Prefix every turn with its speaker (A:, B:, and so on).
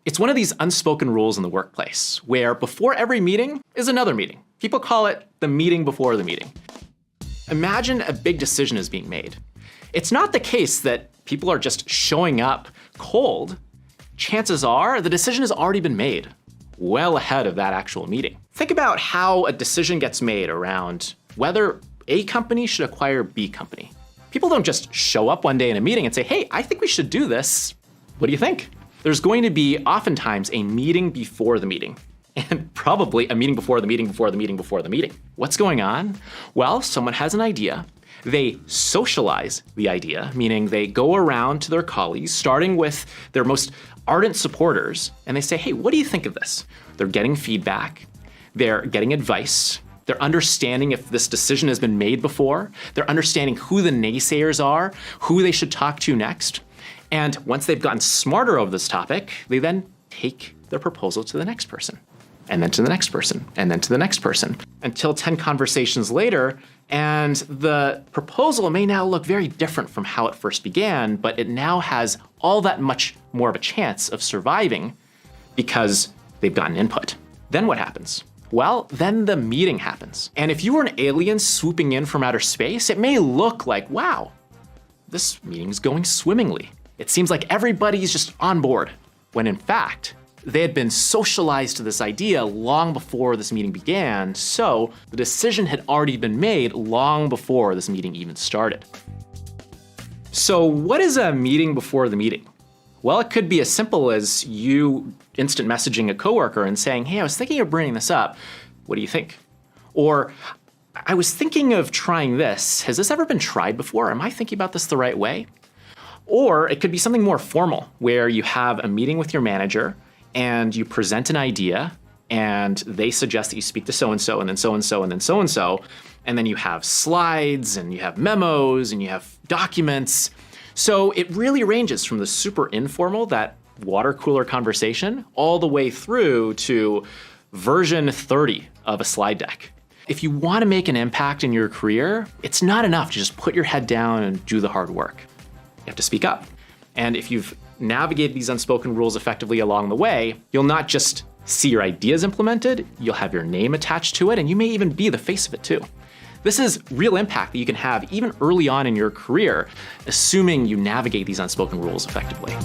A: It's one of these unspoken rules in the workplace where before every meeting is another meeting. People call it the meeting before the meeting. Imagine a big decision is being made. It's not the case that people are just showing up cold. Chances are the decision has already been made well ahead of that actual meeting. Think about how a decision gets made around whether A company should acquire B company. People don't just show up one day in a meeting and say, hey, I think we should do this. What do you think? There's going to be oftentimes a meeting before the meeting, and probably a meeting before the meeting before the meeting before the meeting. What's going on? Well, someone has an idea. They socialize the idea, meaning they go around to their colleagues, starting with their most ardent supporters, and they say, hey, what do you think of this? They're getting feedback, they're getting advice, they're understanding if this decision has been made before, they're understanding who the naysayers are, who they should talk to next. And once they've gotten smarter over this topic, they then take their proposal to the next person, and then to the next person, and then to the next person, until 10 conversations later, and the proposal may now look very different from how it first began, but it now has all that much more of a chance of surviving because they've gotten input. Then what happens? Well, then the meeting happens. And if you were an alien swooping in from outer space, it may look like, wow, this meeting's going swimmingly. It seems like everybody's just on board, when in fact, they had been socialized to this idea long before this meeting began, so the decision had already been made long before this meeting even started. So what is a meeting before the meeting? Well, it could be as simple as you instant messaging a coworker and saying, hey, I was thinking of bringing this up. What do you think? Or, I was thinking of trying this. Has this ever been tried before? Am I thinking about this the right way? Or it could be something more formal, where you have a meeting with your manager and you present an idea and they suggest that you speak to so-and-so and then so-and-so and then so-and-so. And then you have slides and you have memos and you have documents. So it really ranges from the super informal, that water cooler conversation, all the way through to version 30 of a slide deck. If you want to make an impact in your career, it's not enough to just put your head down and do the hard work. You have to speak up. And if you've navigated these unspoken rules effectively along the way, you'll not just see your ideas implemented, you'll have your name attached to it, and you may even be the face of it too. This is real impact that you can have even early on in your career, assuming you navigate these unspoken rules effectively.